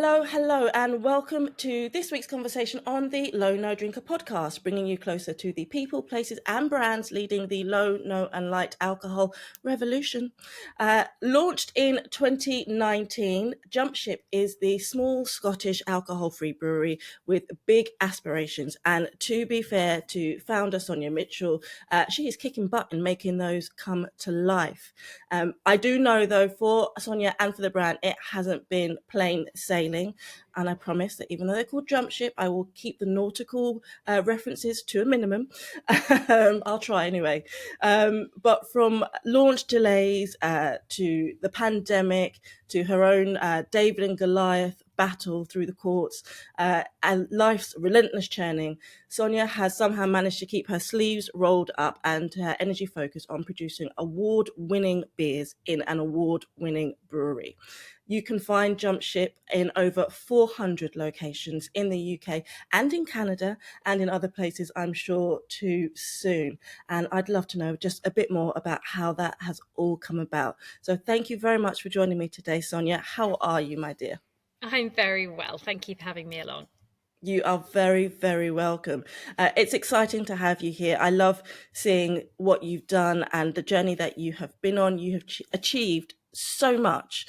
Hello, and welcome to this week's conversation on the Low No Drinker podcast, bringing you closer to the people, places, and brands leading the low, no, and light alcohol revolution. Launched in 2019, Jumpship is the small Scottish alcohol-free brewery with big aspirations. And to be fair to founder Sonja Mitchell, she is kicking butt and making those come to life. I do know, though, for Sonja and for the brand, it hasn't been plain sailing. And I promise that even though they're called Jump Ship, I will keep the nautical references to a minimum. I'll try anyway. But from launch delays to the pandemic to her own David and Goliath battle through the courts and life's relentless churning, Sonja has somehow managed to keep her sleeves rolled up and her energy focused on producing award-winning beers in an award-winning brewery. You can find Jump Ship in over 400 locations in the UK and in Canada and in other places, I'm sure, too soon. And I'd love to know just a bit more about how that has all come about. So thank you very much for joining me today, Sonja. How are you, my dear? I'm very well. Thank you for having me along. You are very, very welcome. It's exciting to have you here. I love seeing what you've done and the journey that you have been on. You have achieved so much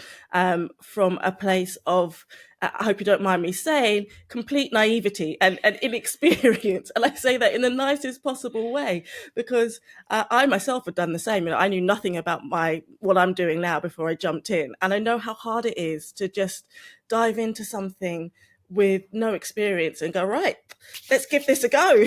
from a place of, I hope you don't mind me saying, complete naivety and inexperience. And I say that in the nicest possible way because I myself had done the same. You know, I knew nothing about what I'm doing now before I jumped in. And I know how hard it is to just dive into something with no experience and go, right, let's give this a go.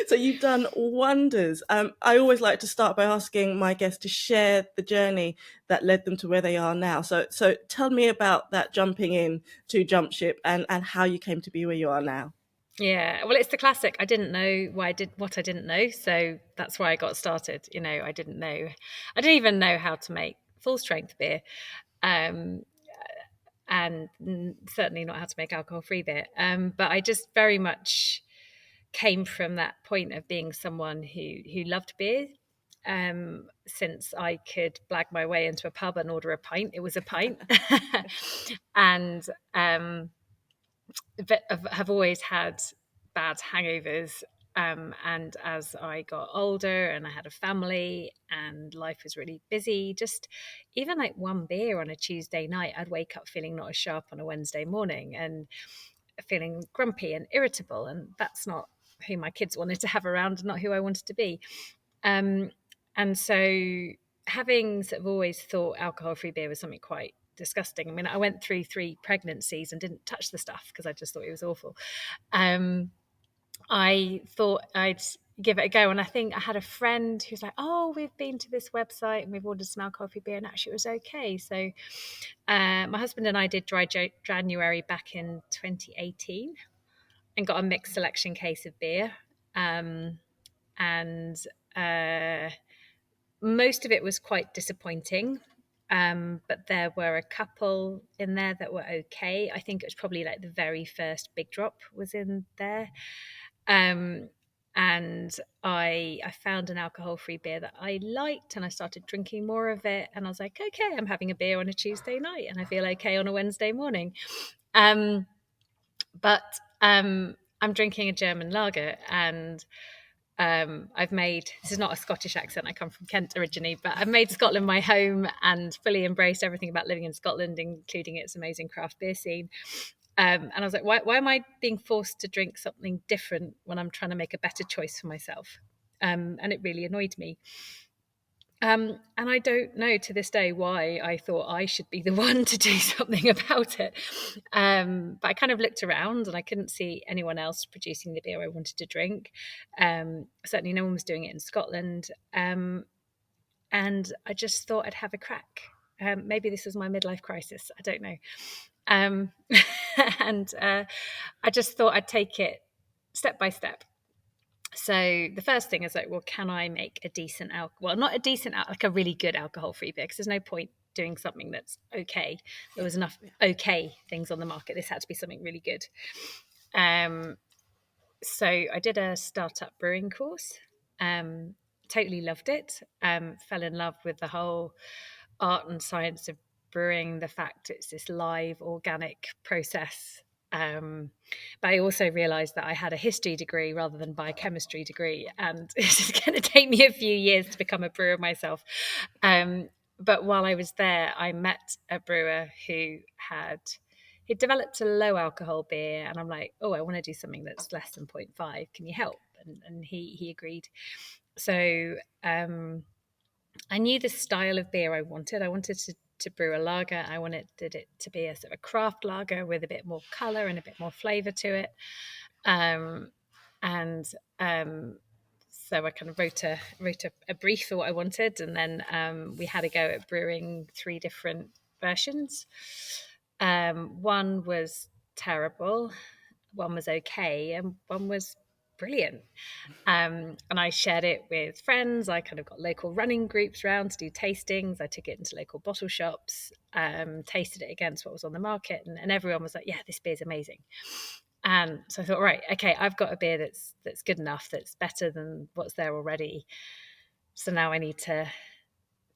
So you've done wonders. I always like to start by asking my guests to share the journey that led them to where they are now. So tell me about that jumping in to Jump Ship and how you came to be where you are now. Yeah, well, it's the classic. I didn't know why I did what I didn't know, so that's why I got started. You know, I didn't even know how to make full strength beer, um, and certainly not how to make alcohol free beer. But I just very much came from that point of being someone who loved beer. Since I could blag my way into a pub and order a pint, it was a pint, and have always had bad hangovers. And as I got older and I had a family and life was really busy, just even like one beer on a Tuesday night, I'd wake up feeling not as sharp on a Wednesday morning and feeling grumpy and irritable. And that's not who my kids wanted to have around, not who I wanted to be. And so having sort of always thought alcohol-free beer was something quite disgusting. I mean, I went through 3 pregnancies and didn't touch the stuff because I just thought it was awful. I thought I'd give it a go. And I think I had a friend who's like, oh, we've been to this website and we've ordered some alcohol-free beer and actually it was okay. So my husband and I did Dry January back in 2018 and got a mixed selection case of beer. And most of it was quite disappointing. But there were a couple in there that were okay. I think it was probably like the very first Big Drop was in there. And I found an alcohol-free beer that I liked and I started drinking more of it. And I was like, okay, I'm having a beer on a Tuesday night and I feel okay on a Wednesday morning. But I'm drinking a German lager and I've made, this is not a Scottish accent, I come from Kent originally, but I've made Scotland my home and fully embraced everything about living in Scotland, including its amazing craft beer scene. And I was like, why am I being forced to drink something different when I'm trying to make a better choice for myself? And it really annoyed me. And I don't know to this day why I thought I should be the one to do something about it. But I kind of looked around and I couldn't see anyone else producing the beer I wanted to drink. Certainly no one was doing it in Scotland. And I just thought I'd have a crack. Maybe this was my midlife crisis. I don't know. And I just thought I'd take it step by step. So the first thing is like, well, can I make a decent well, not a decent like a really good alcohol-free beer, because there's no point doing something that's okay. There was enough okay things on the market. This had to be something really good. So I did a startup brewing course. Totally loved it. Fell in love with the whole art and science of brewing, the fact it's this live organic process. But I also realized that I had a history degree rather than biochemistry degree, and it's going to take me a few years to become a brewer myself. But while I was there, I met a brewer who he'd developed a low alcohol beer, and I'm like, oh, I want to do something that's less than 0.5. Can you help? And he agreed. So I knew the style of beer I wanted. I wanted to brew a lager. I wanted it to be a sort of a craft lager with a bit more color and a bit more flavor to it. And so I kind of wrote a brief for what I wanted, and then we had a go at brewing 3 different versions. One was terrible, one was okay, and one was brilliant. And I shared it with friends. I kind of got local running groups around to do tastings. I took it into local bottle shops, tasted it against what was on the market, and everyone was like, yeah, this beer's amazing. And so I thought, right, okay, I've got a beer that's good enough, that's better than what's there already. So now I need to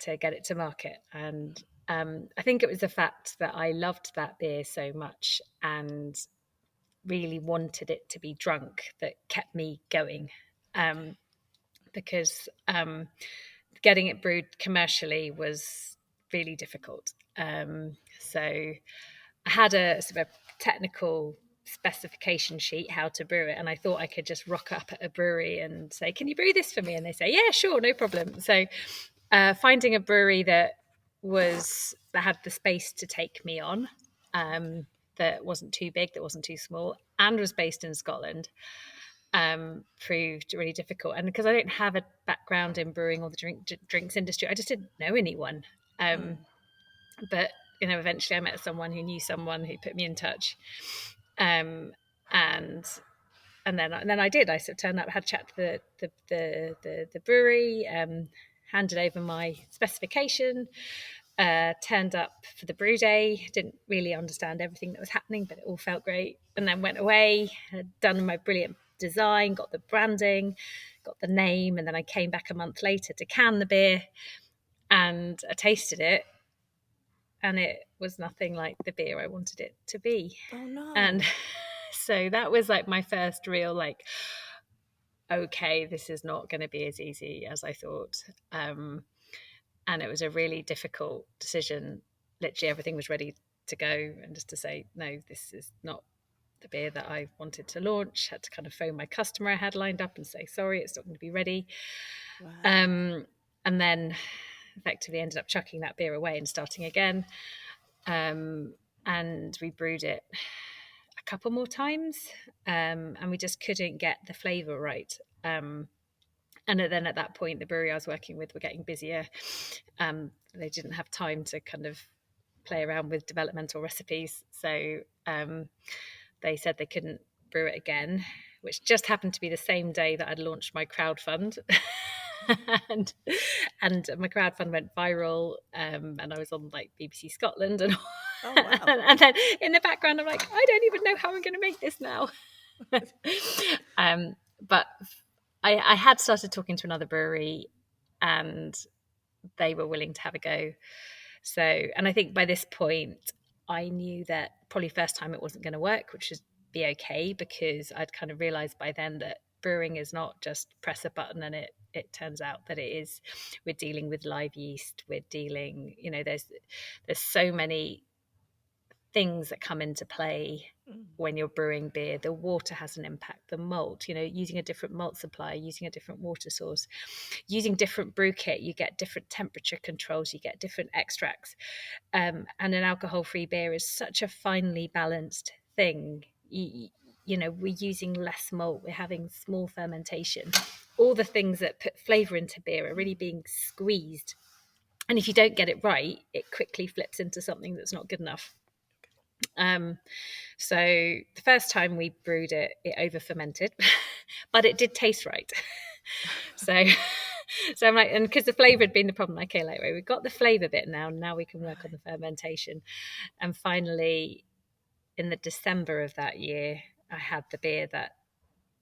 get it to market. And I think it was the fact that I loved that beer so much and really wanted it to be drunk that kept me going. Because getting it brewed commercially was really difficult. So I had a sort of technical specification sheet how to brew it, and I thought I could just rock up at a brewery and say, can you brew this for me? And they say, yeah, sure, no problem. So finding a brewery that had the space to take me on, that wasn't too big, that wasn't too small, and was based in Scotland, proved really difficult. And because I don't have a background in brewing or the drinks industry, I just didn't know anyone. But eventually I met someone who knew someone who put me in touch, and then I did. I sort of turned up, had a chat to the brewery, handed over my specification, turned up for the brew day. Didn't really understand everything that was happening, but it all felt great. And then went away, had done my brilliant design, got the branding, got the name, and then I came back a month later to can the beer, and I tasted it, and it was nothing like the beer I wanted it to be. Oh no. And so that was like my first real like, okay, this is not going to be as easy as I thought. And it was a really difficult decision. Literally everything was ready to go, and just to say, no, this is not the beer that I wanted to launch. Had to kind of phone my customer I had lined up and say, sorry, it's not going to be ready. Wow. And then effectively ended up chucking that beer away and starting again. And we brewed it a couple more times, and we just couldn't get the flavour right. And then at that point, the brewery I was working with were getting busier. They didn't have time to kind of play around with developmental recipes. So they said they couldn't brew it again, which just happened to be the same day that I'd launched my crowdfund. and my crowdfund went viral, and I was on like BBC Scotland and Oh wow. and then in the background I'm like, I don't even know how I'm going to make this now. But I had started talking to another brewery, and they were willing to have a go. So, and I think by this point I knew that probably first time it wasn't going to work, which would be okay, because I'd kind of realized by then that brewing is not just press a button and it turns out that we're dealing with live yeast, we're dealing, there's so many things that come into play when you're brewing beer. The water has an impact, the malt, using a different malt supplier, using a different water source, using different brew kit, you get different temperature controls, you get different extracts. And an alcohol-free beer is such a finely balanced thing. We're using less malt, we're having small fermentation. All the things that put flavour into beer are really being squeezed. And if you don't get it right, it quickly flips into something that's not good enough. So the first time we brewed it over fermented, but it did taste right. So I'm like, and because the flavour had been the problem, okay, like, we've got the flavour bit now we can work on the fermentation. And finally, in the December of that year, I had the beer that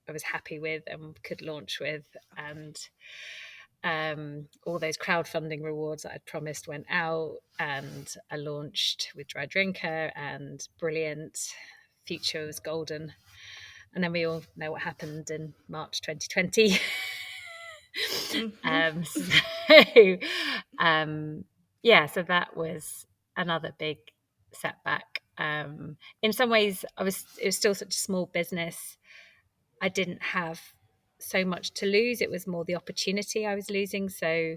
I was happy with and could launch with. And all those crowdfunding rewards that I'd promised went out, and I launched with Dry Drinker, and brilliant. Future was golden. And then we all know what happened in March 2020. Mm-hmm. So that was another big setback. In some ways, it was still such a small business. I didn't have so much to lose. It was more the opportunity I was losing. So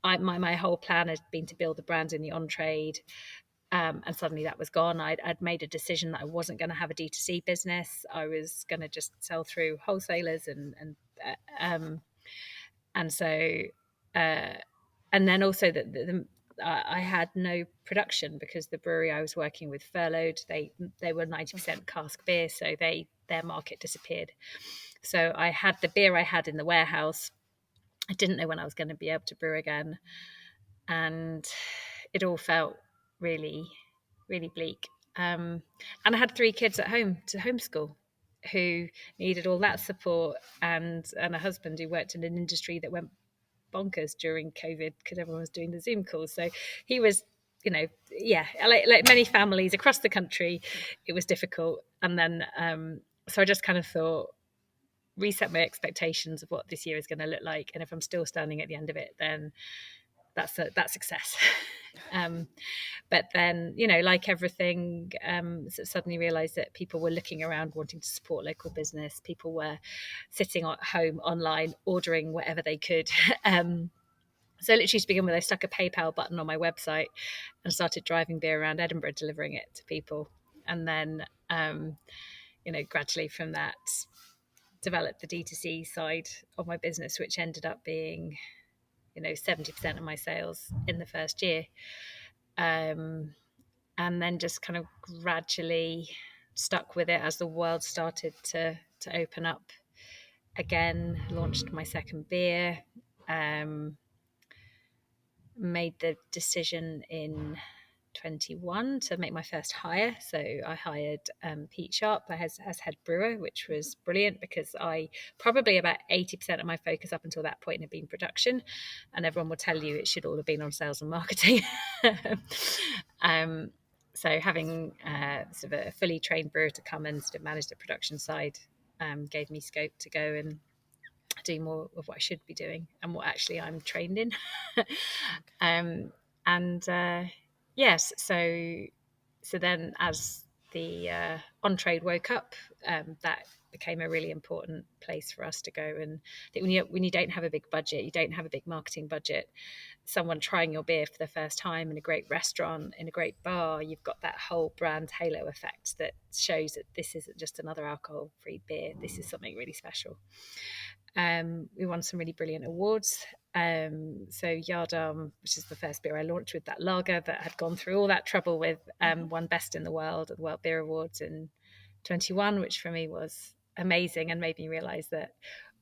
my whole plan had been to build a brand in the on-trade. And suddenly that was gone. I'd made a decision that I wasn't going to have a D2C business. I was going to just sell through wholesalers and so and then also that I had no production because the brewery I was working with furloughed. They were 90% cask beer, so their market disappeared. So I had the beer I had in the warehouse. I didn't know when I was going to be able to brew again, and it all felt really, really bleak. And I had 3 kids at home to homeschool who needed all that support, and a husband who worked in an industry that went bonkers during COVID because everyone was doing the Zoom calls. So he was, like many families across the country, it was difficult. And then, so I just kind of thought, reset my expectations of what this year is going to look like. And if I'm still standing at the end of it, then that's success. But then, like everything, suddenly realized that people were looking around wanting to support local business. People were sitting at home online, ordering whatever they could. So literally to begin with, I stuck a PayPal button on my website and started driving beer around Edinburgh, delivering it to people. And then, gradually from that, developed the D2C side of my business, which ended up being 70% of my sales in the first year, and then just kind of gradually stuck with it as the world started to open up again. Launched my second beer, made the decision in 21 to make my first hire. So I hired Pete Sharp as head brewer, which was brilliant because I probably about 80% of my focus up until that point had been production, and everyone will tell you it should all have been on sales and marketing. So having sort of a fully trained brewer to come and sort of manage the production side gave me scope to go and do more of what I should be doing and what actually I'm trained in. Yes, so then as the on-trade woke up, that became a really important place for us to go. And I think when you don't have a big budget, you don't have a big marketing budget, someone trying your beer for the first time in a great restaurant, in a great bar, you've got that whole brand halo effect that shows that this isn't just another alcohol-free beer. This is something really special. We won some really brilliant awards. So Yardam, which is the first beer I launched with, that lager that had gone through all that trouble with, won Best in the World at the World Beer Awards in 21, which for me was amazing and made me realise that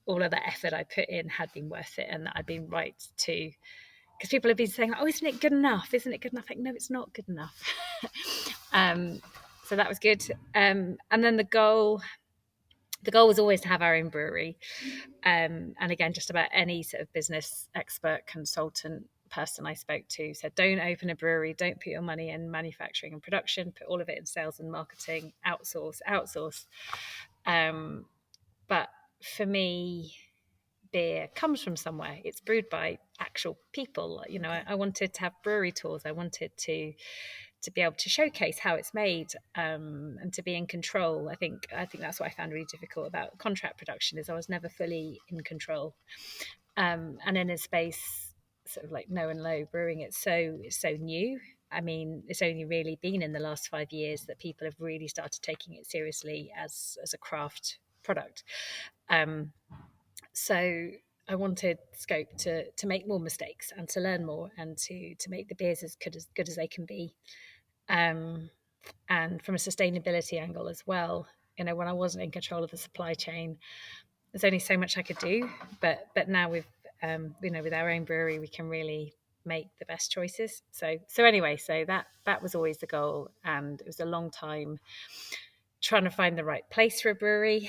all of that effort I put in had been worth it, and that I'd been right to, because people have been saying, oh, isn't it good enough? Isn't it good enough? Like, no, it's not good enough. So that was good. And then the goal was always to have our own brewery. And again, just about any sort of business expert, consultant, person I spoke to said, don't open a brewery, don't put your money in manufacturing and production, put all of it in sales and marketing, outsource. But for me, beer comes from somewhere. It's brewed by actual people. I wanted to have brewery tours. I wanted to be able to showcase how it's made, and to be in control. I think that's what I found really difficult about contract production, is I was never fully in control. And in a space sort of like no and low brewing, it's so new. I mean, it's only really been in the last 5 years that people have really started taking it seriously as a craft product. So I wanted scope to make more mistakes and to learn more and to make the beers as good as they can be. And from a sustainability angle as well, when I wasn't in control of the supply chain, there's only so much I could do. But now with our own brewery, we can really make the best choices. So anyway, so that was always the goal, and it was a long time trying to find the right place for a brewery.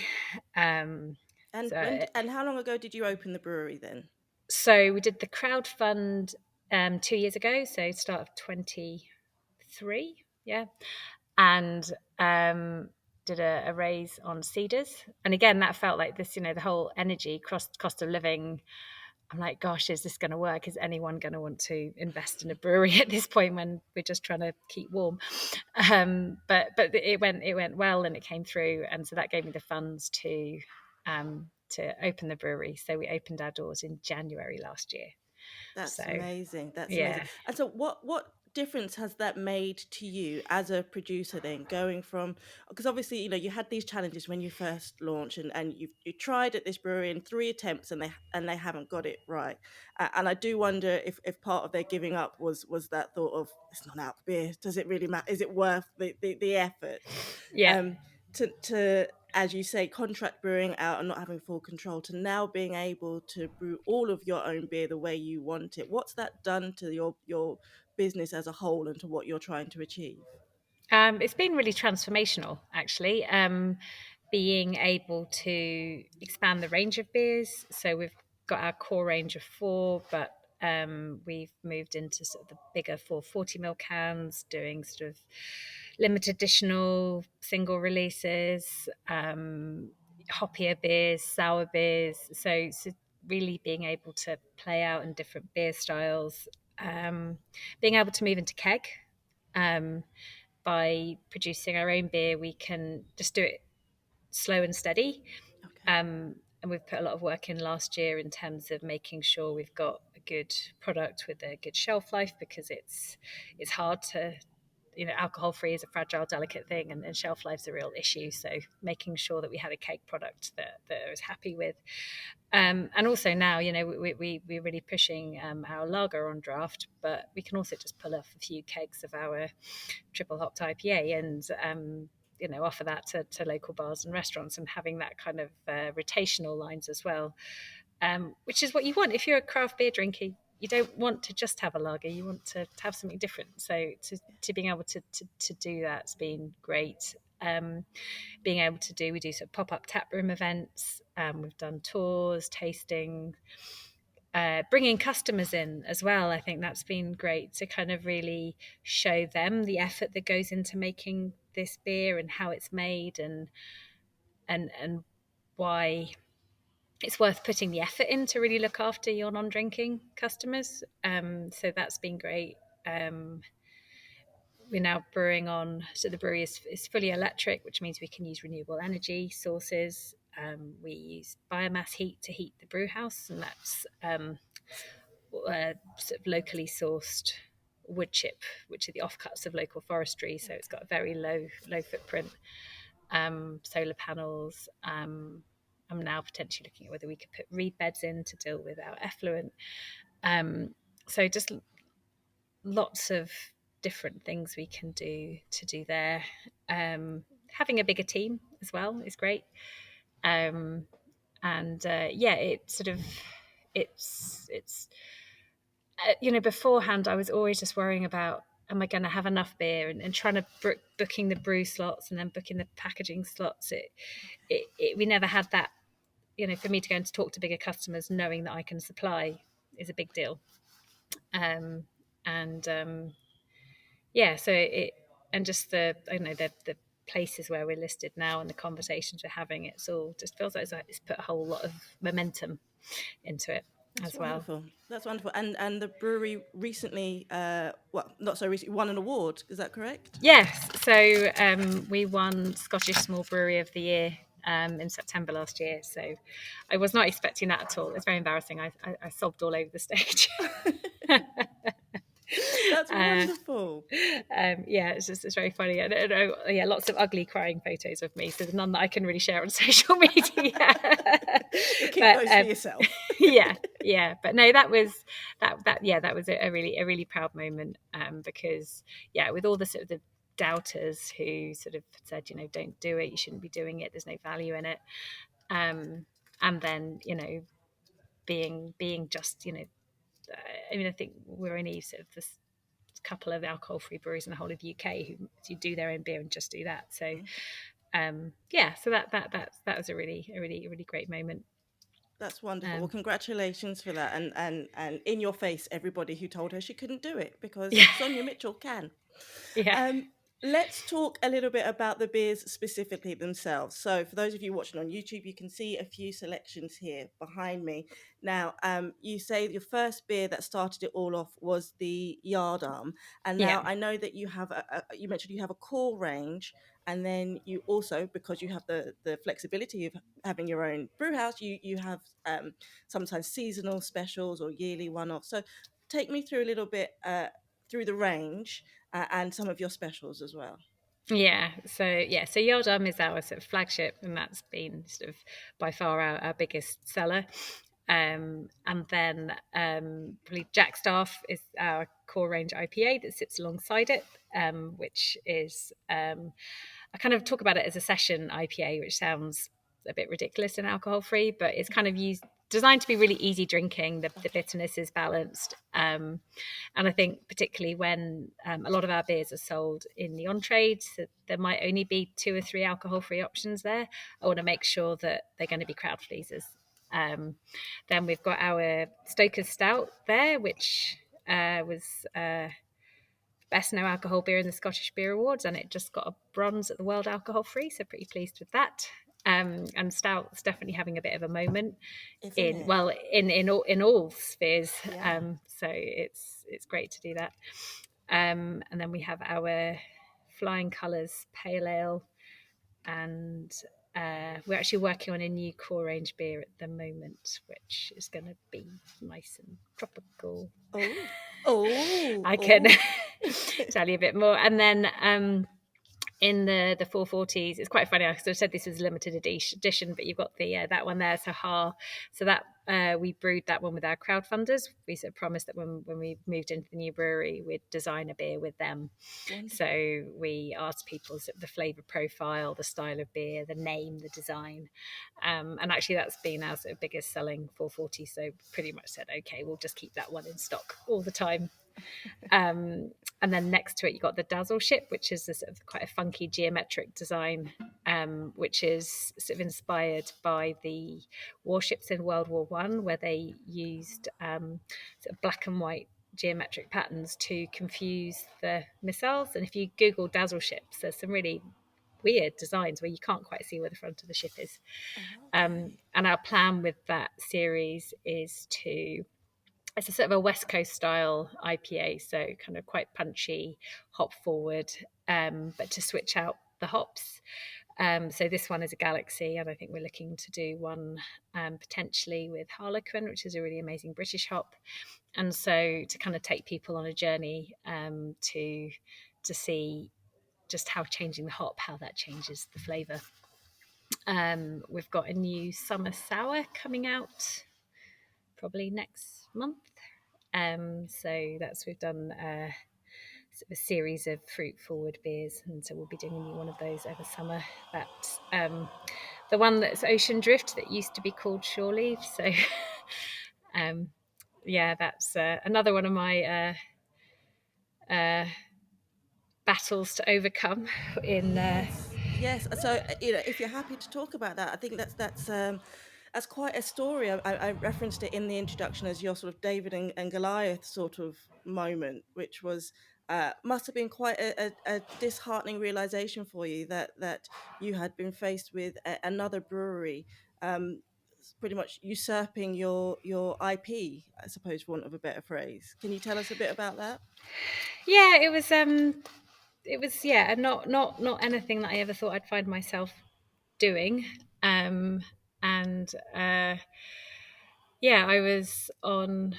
And how long ago did you open the brewery then? So we did the crowdfund 2 years ago, so start of 23, yeah, and did a raise on Cedars, and again that felt like this, the whole energy cost of living. I'm like, gosh, is this going to work? Is anyone going to want to invest in a brewery at this point when we're just trying to keep warm? But it went well, and it came through, and so that gave me the funds to open the brewery. So we opened our doors in January last year. That's So amazing. That's amazing. yeah, And so what difference has that made to you as a producer then, going from, because obviously, you had these challenges when you first launched, and you tried at this brewery in 3 attempts, and they haven't got it right. And I do wonder if part of their giving up was that thought of, it's not out beer. Does it really matter? Is it worth the effort? yeah. Um to, as you say, contract brewing out and not having full control, to now being able to brew all of your own beer the way you want it. What's that done to your business as a whole and to what you're trying to achieve? It's been really transformational, actually. Being able to expand the range of beers. So we've got our core range of four, but we've moved into sort of the bigger 440 ml cans, doing sort of limited editional single releases, hoppier beers, sour beers. So really being able to play out in different beer styles, being able to move into keg. Um, by producing our own beer, we can just do it slow and steady. Okay. And we've put a lot of work in last year in terms of making sure we've got a good product with a good shelf life, because it's hard to, alcohol free is a fragile, delicate thing, and shelf life's a real issue. So making sure that we have a cake product that I was happy with. And also now, we're really pushing our lager on draft, but we can also just pull off a few kegs of our triple hopped IPA and offer that to local bars and restaurants, and having that kind of rotational lines as well, which is what you want if you're a craft beer drinker. You don't want to just have a lager, you want to have something different. So to being able to do that's been great. Being able to we do sort of pop-up tap room events, we've done tours, tasting, bringing customers in as well. I think that's been great to kind of really show them the effort that goes into making this beer and how it's made, and why it's worth putting the effort in to really look after your non-drinking customers. So that's been great. We're now brewing on, so the brewery is fully electric, which means we can use renewable energy sources. We use biomass heat to heat the brew house, and that's sort of locally sourced wood chip, which are the offcuts of local forestry. So it's got a very low footprint. Solar panels. I'm now potentially looking at whether we could put reed beds in to deal with our effluent. So just lots of different things we can do there. Having a bigger team as well is great. And yeah, it sort of it's beforehand I was always just worrying about, am I going to have enough beer, and trying to booking the brew slots and then booking the packaging slots. We never had that. For me to go and to talk to bigger customers, knowing that I can supply is a big deal. And yeah, so and just the places where we're listed now and the conversations we're having, it's all just feels like it's put a whole lot of momentum into it That's as well. wonderful. That's wonderful. And the brewery recently, well, not so recently, won an award. Is that correct? Yes, so we won Scottish Small Brewery of the Year in September last year. So I was not expecting that at all. It's very embarrassing. I sobbed all over the stage. That's wonderful. Yeah, it's very funny. Yeah, lots of ugly crying photos of me. So none that I can really share on social media. You keep But those for yourself. yeah. But no, that was a really proud moment, because with all the sort of the doubters who sort of said, don't do it, you shouldn't be doing it, there's no value in it, and then being just I think we're only sort of this couple of alcohol-free breweries in the whole of the UK who do their own beer and just do that. So so that was a really great moment. That's wonderful. Well, congratulations for that, and in your face, everybody who told her she couldn't do it, because Yeah, Sonja Mitchell can. yeah, Um, let's talk a little bit about the beers specifically themselves. So, for those of you watching on YouTube, you can see a few selections here behind me. Now, you say your first beer that started it all off was the Yardarm, and yeah, now I know that you have you mentioned you have a core range, and then you also, because you have the flexibility of having your own brew house, you have sometimes seasonal specials or yearly one-off. So, take me through a little bit through the range and some of your specials as well. yeah. So Yardum is our sort of flagship, and that's been sort of by far our biggest seller. And then probably Jackstaff is our core range IPA that sits alongside it, which is I kind of talk about it as a session IPA, which sounds a bit ridiculous and alcohol free, but it's kind of designed to be really easy drinking. The Okay. bitterness is balanced. And I think particularly when a lot of our beers are sold in the on-trade, so there might only be 2 or 3 alcohol-free options there. I want to make sure that they're going to be crowd pleasers. Then we've got our Stoker's Stout there, which was best no alcohol beer in the Scottish Beer Awards, and it just got a bronze at the World Alcohol Free, so pretty pleased with that. And Stout's definitely having a bit of a moment Isn't in it? well in all spheres. Yeah. So it's great to do that. And then we have our Flying Colours Pale Ale, and we're actually working on a new core range beer at the moment, which is going to be nice and tropical. Oh, oh, I can oh. tell you a bit more. And then in the 440s, it's quite funny. I sort of said this was a limited edition, but you've got the that one there, Sahar. So that we brewed that one with our crowdfunders. We sort of promised that when we moved into the new brewery, we'd design a beer with them. Wonderful. So we asked people sort of the flavour profile, the style of beer, the name, the design, and actually that's been our sort of biggest selling 440. So pretty much said, okay, we'll just keep that one in stock all the time. And then next to it, you got the Dazzle ship, which is a sort of quite a funky geometric design, which is sort of inspired by the warships in World War One, where they used sort of black and white geometric patterns to confuse the missiles. And if you Google Dazzle ships, there's some really weird designs where you can't quite see where the front of the ship is. Okay. And our plan with that series is to it's a sort of a West Coast style IPA, so kind of quite punchy, hop forward, but to switch out the hops. So this one is a Galaxy, and I think we're looking to do one potentially with Harlequin, which is a really amazing British hop. And so to kind of take people on a journey to see just how changing the hop, how that changes the flavour. We've got a new summer sour coming out probably next month. So we've done sort of a series of fruit forward beers, and so we'll be doing a new one of those over summer. But the one that's Ocean Drift that used to be called Shore Leave. So yeah, that's another one of my battles to overcome in Yes, yes. So if you're happy to talk about that, I think that's quite a story. I referenced it in the introduction as your sort of David and Goliath sort of moment, which was must have been quite a disheartening realization for you that you had been faced with another brewery, pretty much usurping your IP, I suppose, for want of a better phrase. Can you tell us a bit about that? yeah, it was yeah, not anything that I ever thought I'd find myself doing. And yeah, I was on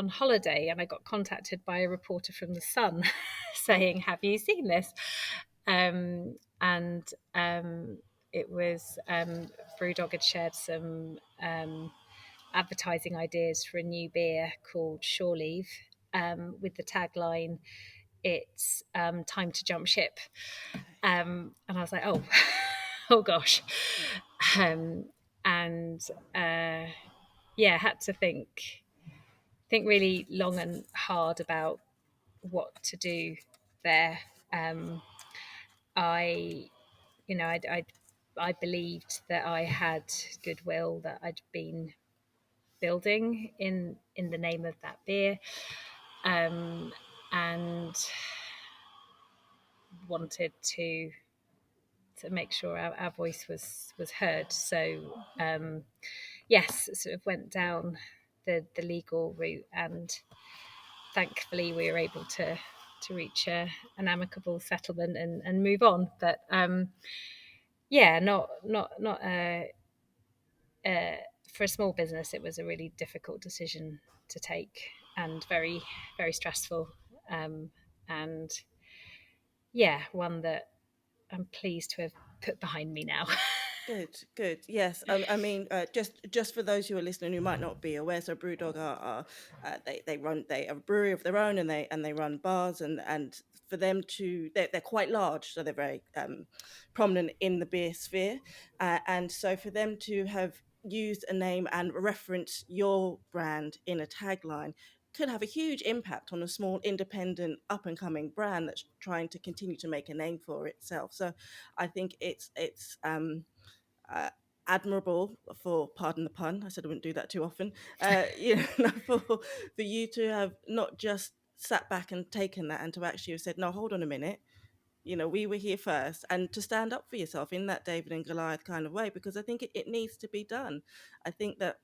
holiday, and I got contacted by a reporter from The Sun Oh, saying, "Have you seen this?" And it was BrewDog had shared some advertising ideas for a new beer called Shore Leave, with the tagline, "It's time to jump ship." okay. And I was like, "Oh, oh gosh," Yeah. um, and yeah, had to think really long and hard about what to do there. I, you know, I'd I believed that I had goodwill that I'd been building in the name of that beer, and wanted to make sure our voice was heard. So yes, sort of went down the legal route, and thankfully we were able to reach an amicable settlement and move on. But yeah, not for a small business, it was a really difficult decision to take and very, very stressful. And yeah, one that I'm pleased to have put behind me now. Good. Yes, I mean, just for those who are listening who might not be aware, so BrewDog are they have a brewery of their own, and they run bars, and for them to they're quite large, so they're very prominent in the beer sphere, and so for them to have used a name and reference your brand in a tagline could have a huge impact on a small independent up and coming brand that's trying to continue to make a name for itself. So I think it's uh, admirable, for pardon the pun, I said I wouldn't do that too often, for you to have not just sat back and taken that, and to actually have said, no, hold on a minute, we were here first, and to stand up for yourself in that David and Goliath kind of way, because I think it needs to be done. I think that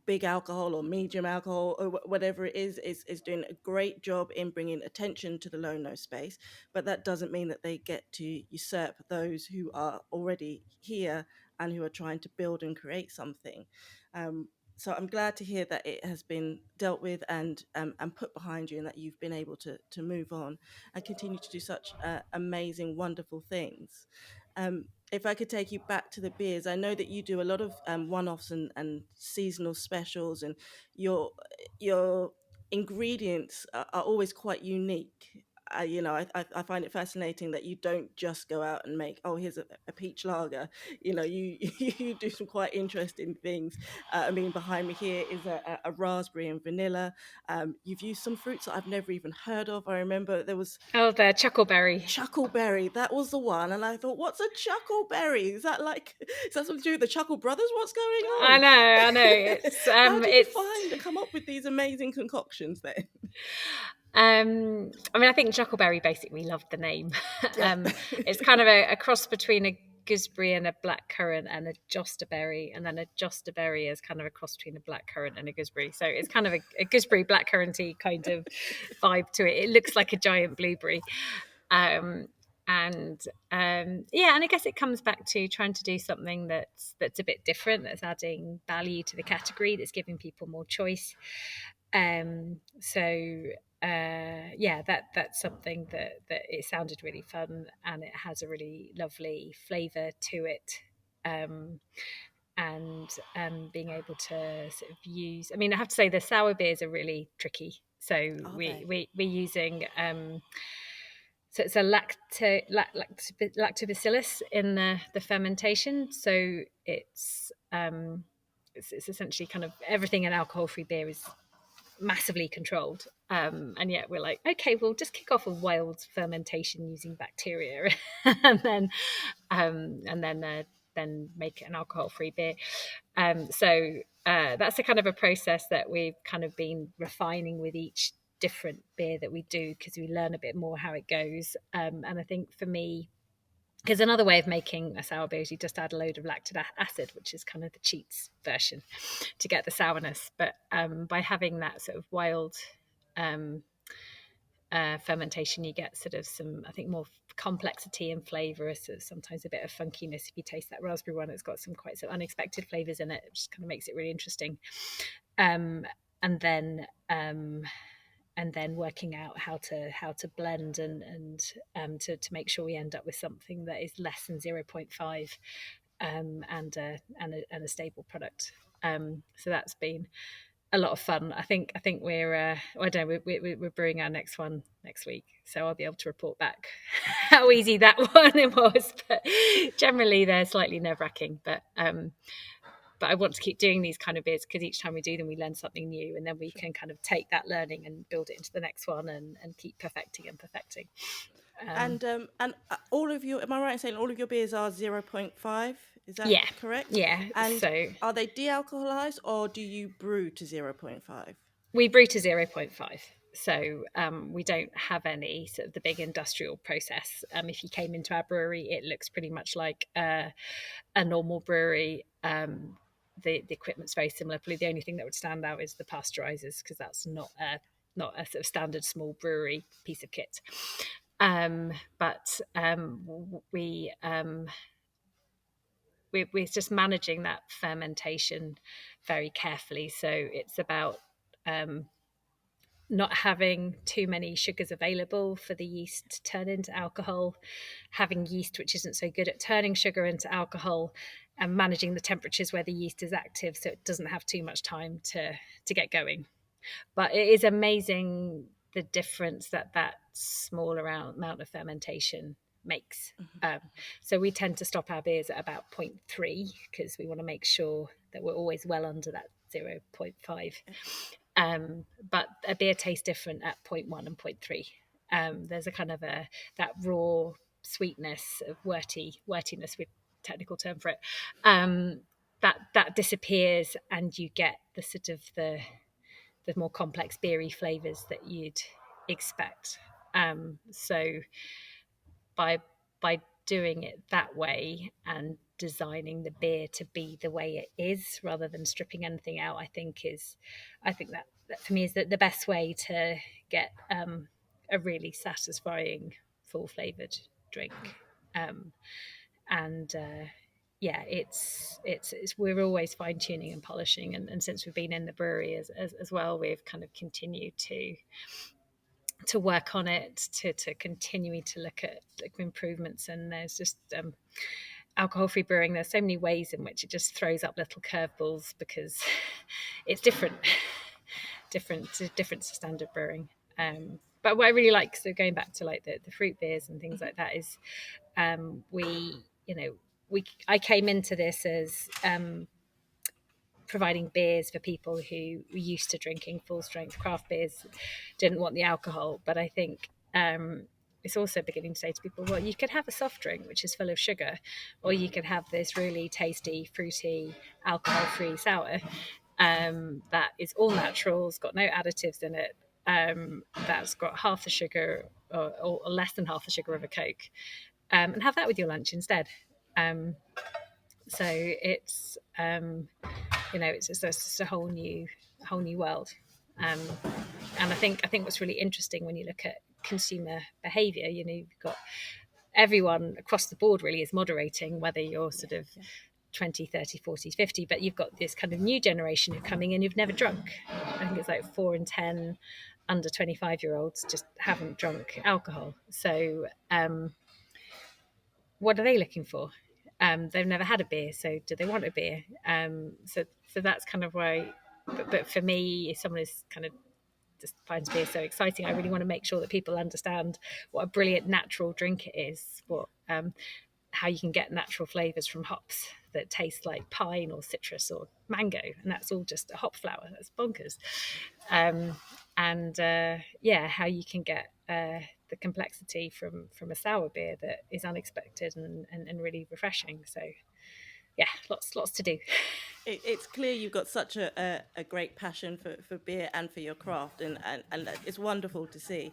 big alcohol or medium alcohol or whatever it is doing a great job in bringing attention to the low no space, but that doesn't mean that they get to usurp those who are already here and who are trying to build and create something. So I'm glad to hear that it has been dealt with and put behind you, and that you've been able to move on and continue to do such amazing, wonderful things. If I could take you back to the beers, I know that you do a lot of one-offs and seasonal specials, and your ingredients are always quite unique. I find it fascinating that you don't just go out and make, oh, here's a peach lager. You do some quite interesting things. I mean, behind me here is a raspberry and vanilla. You've used some fruits that I've never even heard of. I remember there was Oh, the Chuckleberry. Chuckleberry, that was the one, and I thought, what's a Chuckleberry? Is that something to do with the Chuckle Brothers? What's going on? I know. It's How did you it's come up with these amazing concoctions then? I mean, I think Chuckleberry basically loved the name. Yeah. It's kind of a cross between a gooseberry and a blackcurrant and a josterberry, and then a josterberry is kind of a cross between a blackcurrant and a gooseberry. So it's kind of a gooseberry blackcurranty kind of vibe to it. It looks like a giant blueberry. And yeah, and I guess it comes back to trying to do something that's a bit different, that's adding value to the category, that's giving people more choice. So yeah, that's something that it sounded really fun, and it has a really lovely flavour to it. And being able to sort of use, I mean, I have to say the sour beers are really tricky. So we're using so it's a lactobacillus in the fermentation. So it's essentially kind of everything in alcohol-free beer is massively controlled, and yet we're like, okay, we'll just kick off a wild fermentation using bacteria, and then make an alcohol-free beer. So that's a kind of a process that we've kind of been refining with each different beer that we do, because we learn a bit more how it goes. And I think for me, because another way of making a sour beer is you just add a load of lactic acid, which is kind of the cheats version, to get the sourness. But by having that sort of wild fermentation, you get sort of some, I think, more complexity and flavour. So sometimes a bit of funkiness. If you taste that raspberry one, it's got some quite some unexpected flavours in it, which kind of makes it really interesting. And then working out how to blend and to make sure we end up with something that is less than 0.5 and a stable product. So that's been a lot of fun. I think we're I don't know, we're brewing our next one next week, so I'll be able to report back how easy that one it was. But generally they're slightly nerve-wracking, but I want to keep doing these kind of beers, because each time we do them, we learn something new, and then we can kind of take that learning and build it into the next one, and keep perfecting and perfecting. And all of your, am I right in saying all of your beers are 0.5? Is that Yeah, correct? yeah. And So are they de-alcoholized or do you brew to 0.5? we brew to 0.5. So we don't have any sort of the big industrial process. If you came into our brewery, it looks pretty much like a normal brewery. The equipment's very similar. Probably the only thing that would stand out is the pasteurizers, because that's not a sort of standard small brewery piece of kit. But we're just managing that fermentation very carefully. So it's about not having too many sugars available for the yeast to turn into alcohol, having yeast which isn't so good at turning sugar into alcohol, and managing the temperatures where the yeast is active so it doesn't have too much time to get going. But it is amazing the difference that small amount of fermentation makes. So we tend to stop our beers at about 0.3 because we want to make sure that we're always well under that 0.5. But a beer tastes different at 0.1 and 0.3. There's a kind of that raw sweetness of wortiness, with technical term for it, that disappears, and you get the sort of the more complex beery flavors that you'd expect. So by doing it that way and designing the beer to be the way it is rather than stripping anything out, I think that for me is the best way to get a really satisfying full flavored drink. And yeah, it's we're always fine tuning and polishing, and since we've been in the brewery as well, we've kind of continued to work on it, to continuing to look at improvements. And there's just alcohol-free brewing, there's so many ways in which it just throws up little curveballs because it's different to standard brewing. But what I really like, so going back to like the fruit beers and things like that, is we you know I came into this as providing beers for people who were used to drinking full strength craft beers, didn't want the alcohol. But I think it's also beginning to say to people, well, you could have a soft drink which is full of sugar, or you could have this really tasty, fruity, alcohol-free sour that is all natural, it's got no additives in it, that's got half the sugar or less than half the sugar of a Coke, and have that with your lunch instead. So it's it's just a whole new world. Um, and I think what's really interesting when you look at consumer behaviour, you've got everyone across the board really is moderating, whether you're sort of 20, 30, 40, 50, but you've got this kind of new generation who are coming in who've never drunk. I think it's like 4 in 10 under 25-year-olds just haven't drunk alcohol. So what are they looking for? They've never had a beer, so do they want a beer? So that's kind of why. But for me, if someone is kind of just finds beer so exciting, I really want to make sure that people understand what a brilliant natural drink it is. How you can get natural flavors from hops that taste like pine or citrus or mango, and that's all just a hop flower. That's bonkers. How you can get the complexity from a sour beer that is unexpected and really refreshing. So yeah, lots to do. It's clear you've got such a great passion for beer and for your craft, and it's wonderful to see.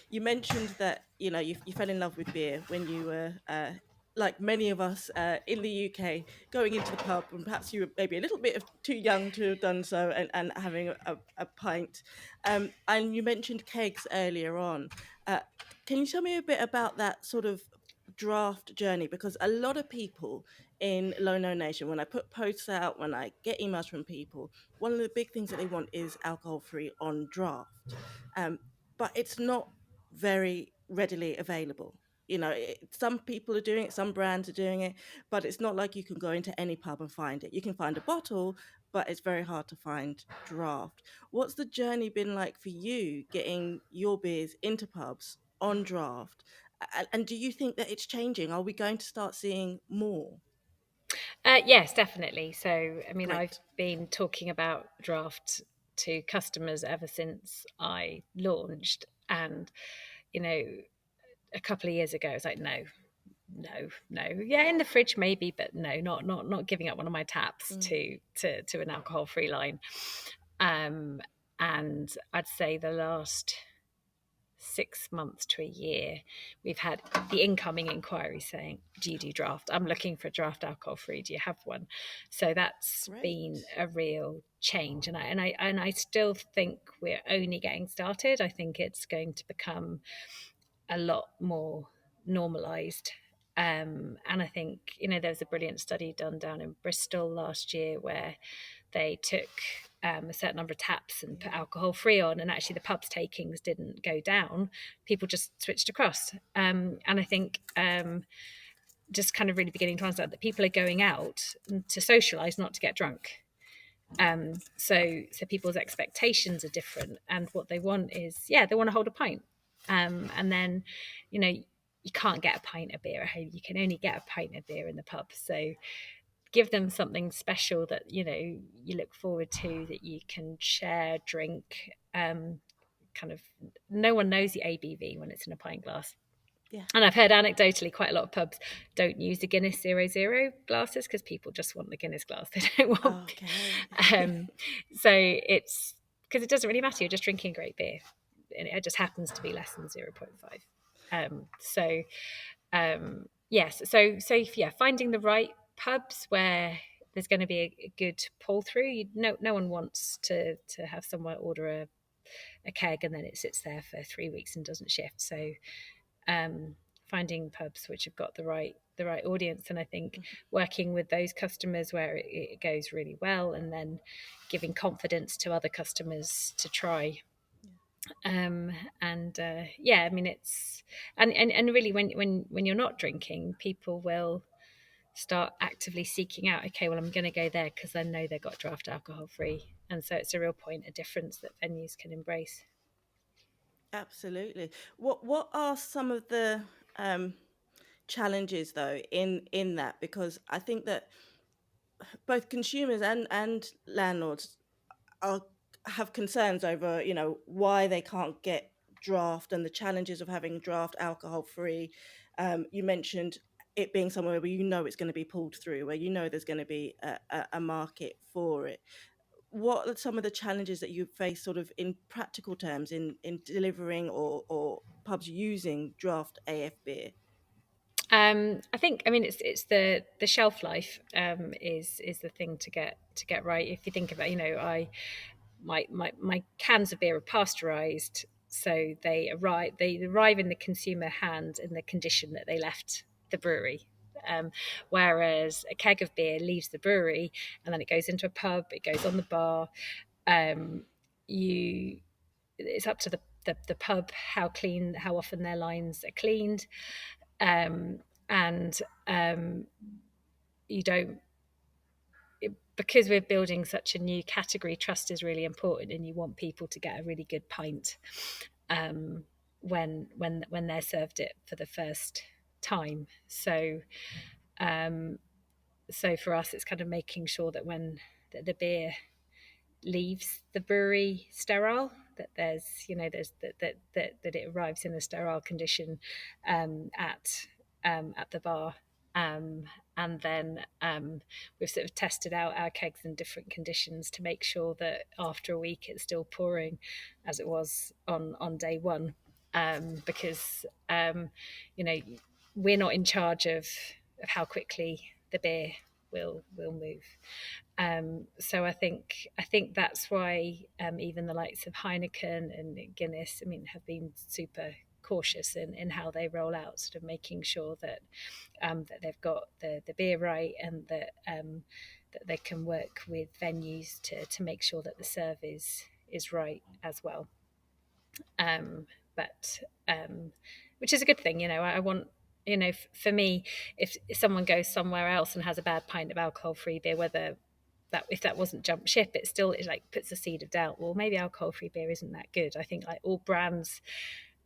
You mentioned that you fell in love with beer when you were like many of us in the UK, going into the pub, and perhaps you were maybe a little bit too young to have done so, and having a pint. And you mentioned kegs earlier on. Can you tell me a bit about that sort of draft journey? Because a lot of people in Low No Nation, when I put posts out, when I get emails from people, one of the big things that they want is alcohol free on draft. But it's not very readily available. Some people are doing it, some brands are doing it, but it's not like you can go into any pub and find it. You can find a bottle, but it's very hard to find draft. What's the journey been like for you getting your beers into pubs on draft? And do you think that it's changing? Are we going to start seeing more? Yes, definitely. So, I mean, I've Great. been talking about draft to customers ever since I launched, and you know, a couple of years ago, I was like, no, yeah, in the fridge maybe, but no, not giving up one of my taps to an alcohol-free line. And I'd say the last 6 months to a year, we've had the incoming inquiry saying, do you do draft? I'm looking for a draft alcohol free. Do you have one? So that's Great. been a real change. And I still think we're only getting started. I think it's going to become a lot more normalized. And I think, there was a brilliant study done down in Bristol last year where they took a certain number of taps and put alcohol free on, and actually the pubs takings didn't go down. People just switched across. And I think just kind of really beginning to understand that people are going out to socialize, not to get drunk. So people's expectations are different, and what they want is, they want to hold a pint. And then, you can't get a pint of beer at home. You can only get a pint of beer in the pub. So give them something special that you look forward to, that you can share, drink. Kind of, no one knows the ABV when it's in a pint glass. Yeah. And I've heard anecdotally quite a lot of pubs don't use the Guinness 0.0 glasses because people just want the Guinness glass. They don't want. Okay. So it's because it doesn't really matter. You're just drinking great beer, and it just happens to be less than 0.5. Yes. So finding the right pubs where there's going to be a good pull through. No one wants to have someone order a keg and then it sits there for 3 weeks and doesn't shift. So finding pubs which have got the right audience, and I think working with those customers where it goes really well, and then giving confidence to other customers to try. It's and really when you're not drinking, people will start actively seeking out, okay, well, I'm going to go there because I know they've got draft alcohol free, and so it's a real point of difference that venues can embrace. Absolutely. What are some of the challenges though in that? Because I think that both consumers and landlords are have concerns over why they can't get draft and the challenges of having draft alcohol free. You mentioned it being somewhere where it's going to be pulled through, where there's going to be a market for it. What are some of the challenges that you face sort of in practical terms in delivering or pubs using draft AF beer? I think, it's the shelf life is the thing to get right. If you think about, my cans of beer are pasteurized, so they arrive in the consumer hand in the condition that they left the brewery. Whereas a keg of beer leaves the brewery and then it goes into a pub, it goes on the bar. It's up to the pub how often their lines are cleaned. And you don't, because we're building such a new category, trust is really important, and you want people to get a really good pint when they're served it for the first time. So for us, it's kind of making sure that when the beer leaves the brewery sterile, that that it arrives in a sterile condition at the bar. And then we've sort of tested out our kegs in different conditions to make sure that after a week it's still pouring as it was on day one, because we're not in charge of how quickly the beer will move. So I think that's why even the likes of Heineken and Guinness, have been super cautious in how they roll out, sort of making sure that that they've got the beer right, and that that they can work with venues to make sure that the serve is right as well. But which is a good thing, I want, for me, if someone goes somewhere else and has a bad pint of alcohol-free beer, whether that if that wasn't jump ship, it still puts a seed of doubt. Well, maybe alcohol-free beer isn't that good. I think all brands,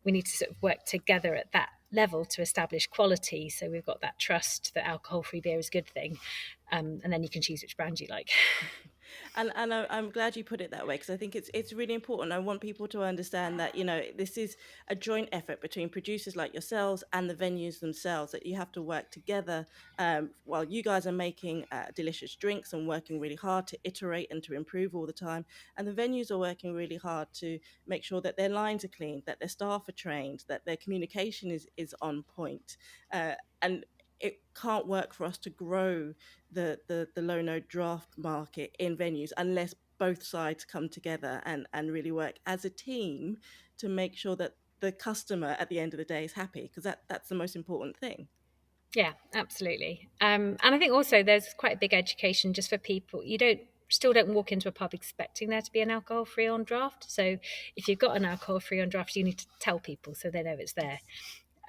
we need to sort of work together at that level to establish quality, so we've got that trust that alcohol-free beer is a good thing, and then you can choose which brand you like. And I'm glad you put it that way, because I think it's really important. I want people to understand that, you know, this is a joint effort between producers like yourselves and the venues themselves, that you have to work together, while you guys are making delicious drinks and working really hard to iterate and to improve all the time, and the venues are working really hard to make sure that their lines are clean, that their staff are trained, that their communication is on point, and it can't work for us to grow the low node draft market in venues unless both sides come together and really work as a team to make sure that the customer at the end of the day is happy, because that's the most important thing. Yeah, absolutely. And I think also there's quite a big education just for people. You don't walk into a pub expecting there to be an alcohol free on draft. So if you've got an alcohol free on draft, you need to tell people so they know it's there.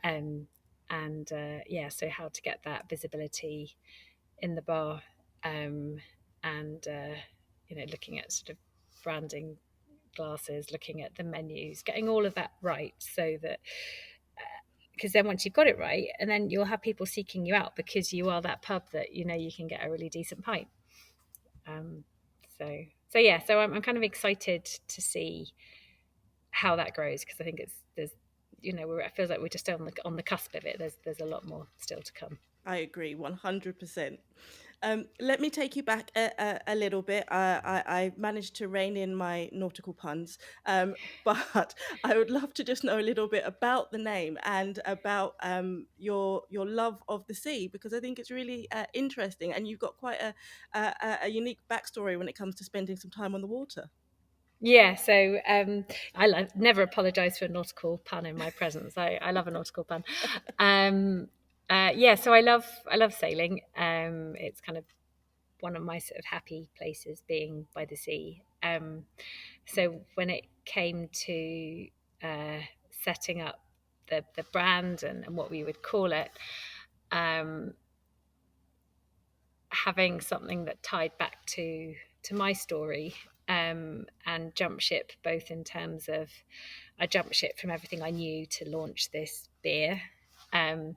Yes. Um, and yeah, so how to get that visibility in the bar, and looking at sort of branding glasses, looking at the menus, getting all of that right, so that because then once you've got it right, and then you'll have people seeking you out because you are that pub that you can get a really decent pint. Um, so yeah, so I'm kind of excited to see how that grows, because I think it feels like we're just on the cusp of it. There's a lot more still to come. I agree 100%. Let me take you back a little bit. I managed to rein in my nautical puns, but I would love to just know a little bit about the name and about your love of the sea, because I think it's really interesting, and you've got quite a unique backstory when it comes to spending some time on the water. Yeah, so never apologise for a nautical pun in my presence. I love a nautical pun. Yeah, so I love sailing. It's kind of one of my sort of happy places, being by the sea. So when it came to setting up the brand and what we would call it, um, having something that tied back to my story, and jump ship, both in terms of I jumped ship from everything I knew to launch this beer. Um,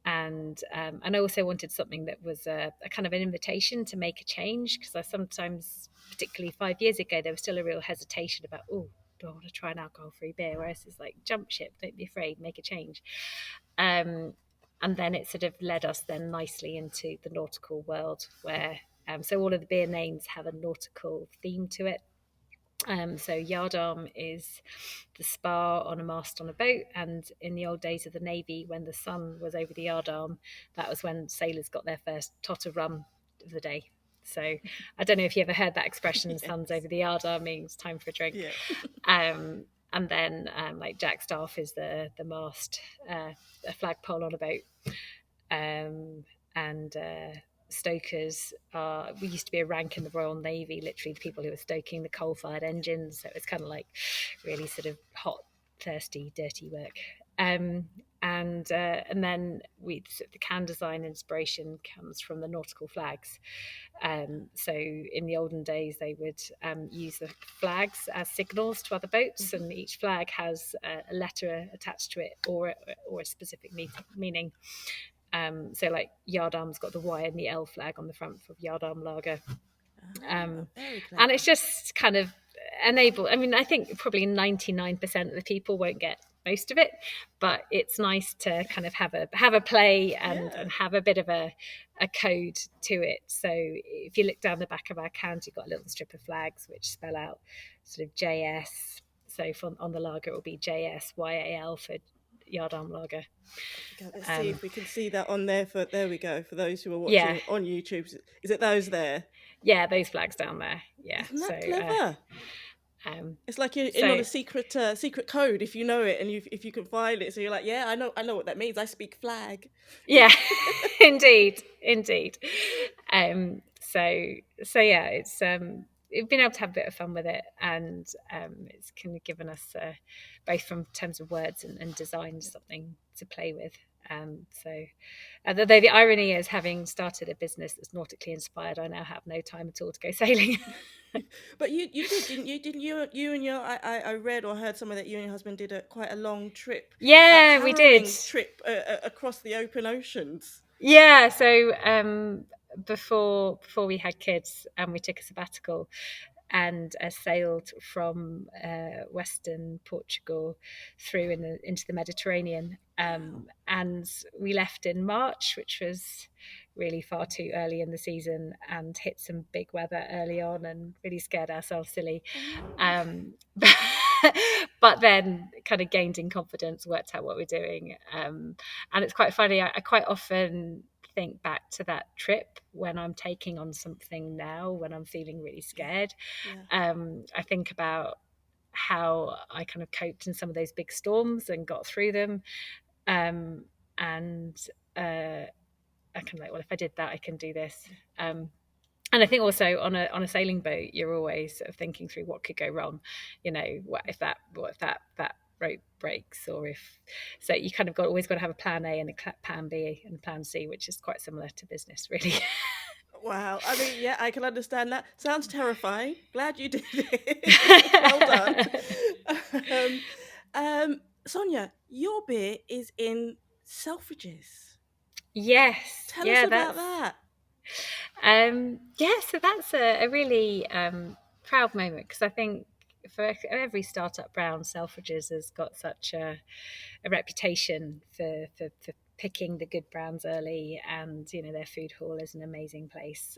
and I also wanted something that was a kind of an invitation to make a change, because I sometimes, particularly 5 years ago, there was still a real hesitation about, oh, do I want to try an alcohol-free beer? Whereas it's like, jump ship, don't be afraid, make a change. Um, and then it sort of led us then nicely into the nautical world, where so all of the beer names have a nautical theme to it. So yardarm is the spar on a mast on a boat, and in the old days of the Navy, when the sun was over the yardarm, that was when sailors got their first tot of rum of the day. So I don't know if you ever heard that expression, "Sun's Yes. over the yardarm" means time for a drink. Yeah. And then like jackstaff is the mast, a flagpole on a boat, and stokers are, we used to be a rank in the Royal Navy, literally the people who were stoking the coal-fired engines. So it's kind of like really sort of hot, thirsty, dirty work. And then the can design inspiration comes from the nautical flags. So in the olden days, they would use the flags as signals to other boats, Mhm. and each flag has a letter attached to it, or a specific meaning. So like yardarm's got the Y and the L flag on the front for yardarm lager. Ah, very And it's clever. just kind of I mean, I think probably 99% of the people won't get most of it, but it's nice to kind of have a play, and Yeah. have a bit of a code to it. So if you look down the back of our cans, you've got a little strip of flags which spell out sort of JS. So on the lager, it will be JSYAL for yardarm lager. Okay, let's see Um, if we can see that on there. There we go. For those who are yeah, watching on YouTube, is it those there? yeah, those flags down there. Yeah. Isn't that clever? Um, It's like you're in on so a secret code if you know it, and if you can find it. So you're like, yeah, I know what that means. I speak flag. yeah, indeed. So yeah, it's been able to have a bit of fun with it, and it's kind of given us both from terms of words and design, something to play with. Though the irony is, having started a business that's nautically inspired, I now have no time at all to go sailing. But you did, didn't you? Didn't you and your I read or heard somewhere that you and your husband did quite a long trip, Yeah, we did. harrowing trip across the open oceans. Yeah, so before we had kids, and we took a sabbatical and sailed from Western Portugal through into the Mediterranean. And we left in March, which was really far too early in the season, and hit some big weather early on and really scared ourselves silly. But then kind of gained in confidence, worked out what we're doing. And it's quite funny. I quite often think back to that trip when I'm taking on something now, when I'm feeling really scared. I think about how I kind of coped in some of those big storms and got through them. And I kind of like, well, if I did that, I can do this. And I think also on a sailing boat, you're always sort of thinking through what could go wrong. You know, what if that rope breaks, or if so, you kind of always got to have a plan A and a plan B and a plan C, which is quite similar to business, really. Wow. I mean, yeah, I can understand that. Sounds terrifying. Glad you did it. Well done. Sonja, your beer is in Selfridges. Yes. Tell us about that. So that's a really proud moment, because I think for every startup brand, Selfridges has got such a reputation for picking the good brands early, and their food hall is an amazing place.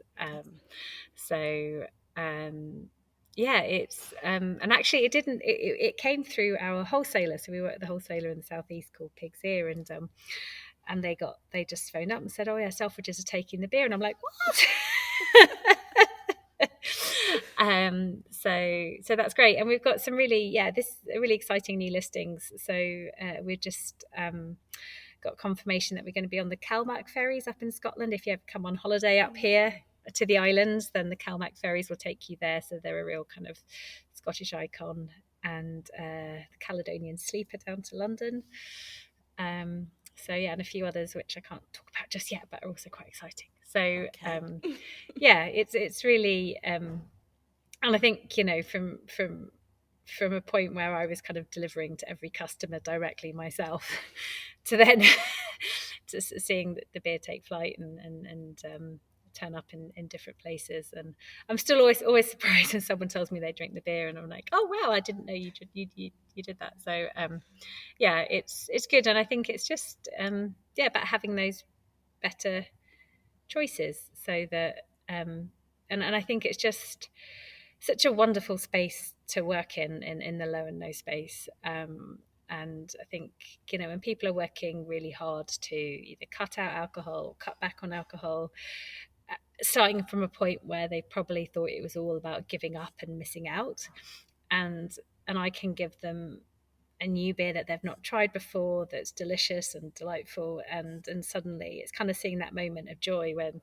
It's and actually it came through our wholesaler. So we work with the wholesaler in the southeast called Pigs Ear, and they just phoned up and said, oh yeah, Selfridges are taking the beer, and I'm like, what? So that's great, and we've got some really exciting new listings. So we've just got confirmation that we're going to be on the Calmac ferries up in Scotland. If you ever come on holiday up here to the islands, then the Calmac ferries will take you there. So they're a real kind of Scottish icon, and the Caledonian Sleeper down to London. And a few others which I can't talk about just yet, but are also quite exciting. So it's really and I think from a point where I was kind of delivering to every customer directly myself, to then to seeing the beer take flight and turn up in different places. And I'm still always surprised when someone tells me they drink the beer, and I'm like, oh wow, I didn't know you did that. So it's good, and I think it's just about having those better choices, so that and I think it's just such a wonderful space to work in the low and no space. And I think, when people are working really hard to either cut out alcohol, cut back on alcohol, starting from a point where they probably thought it was all about giving up and missing out, and I can give them a new beer that they've not tried before, that's delicious and delightful, and suddenly it's kind of seeing that moment of joy when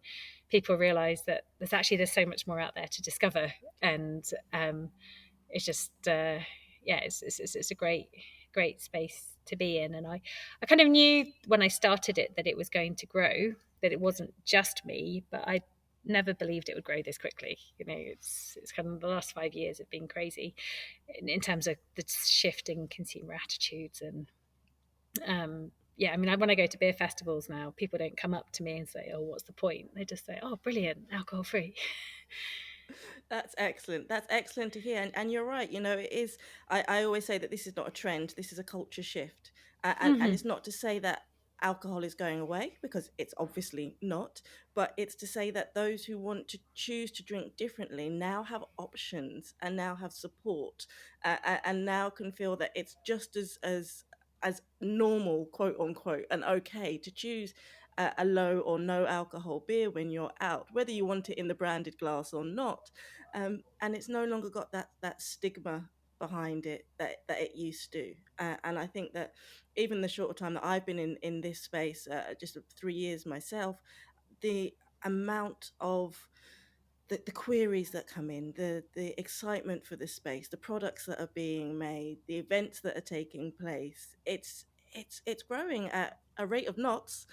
people realize that there's so much more out there to discover. And it's just it's a great space to be in. And I kind of knew when I started it that it was going to grow, that it wasn't just me, but I never believed it would grow this quickly. It's kind of the last 5 years have been crazy in terms of the shift in consumer attitudes. And when I go to beer festivals now, people don't come up to me and say, oh, what's the point? They just say, oh, brilliant, alcohol free. That's excellent. That's excellent to hear. And you're right. It is. I always say that this is not a trend. This is a culture shift. And it's not to say that alcohol is going away, because it's obviously not. But it's to say that those who want to choose to drink differently now have options, and now have support, and now can feel that it's just as normal, quote unquote, and okay to choose a low or no alcohol beer when you're out, whether you want it in the branded glass or not. And it's no longer got that stigma behind it that it used to. And I think that even the shorter time that I've been in this space, just 3 years myself, the amount of the queries that come in, the excitement for the space, the products that are being made, the events that are taking place, it's growing at a rate of knots,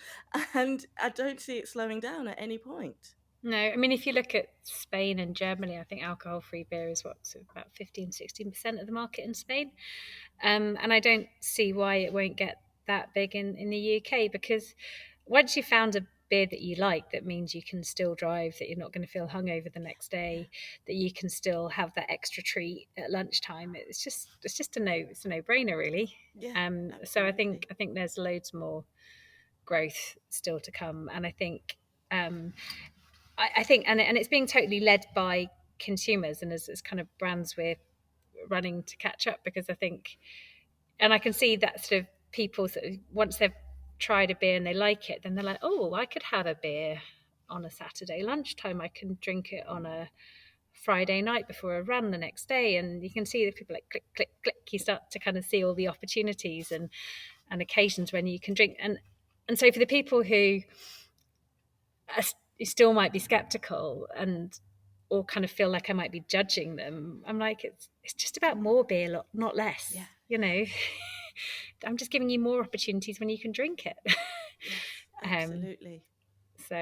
and I don't see it slowing down at any point. No, I mean, if you look at Spain and Germany, I think alcohol-free beer is about 15-16% of the market in Spain. And I don't see why it won't get that big in the UK, because once you found beer that you like, that means you can still drive, that you're not going to feel hungover the next day, that you can still have that extra treat at lunchtime. It's a no brainer really. Yeah, So absolutely. I think there's loads more growth still to come, and I think I think and it's being totally led by consumers, and as kind of brands we're running to catch up, because I think, and I can see that sort of people sort of, once they've tried a beer and they like it, then they're like, oh, I could have a beer on a Saturday lunchtime. I can drink it on a Friday night before a run the next day. And you can see that people like click, click, click. You start to kind of see all the opportunities and occasions when you can drink. And so for the people who still might be skeptical and or kind of feel like I might be judging them, I'm like, it's just about more beer, not less. Yeah, You know, I'm just giving you more opportunities when you can drink it. yes, um, absolutely. so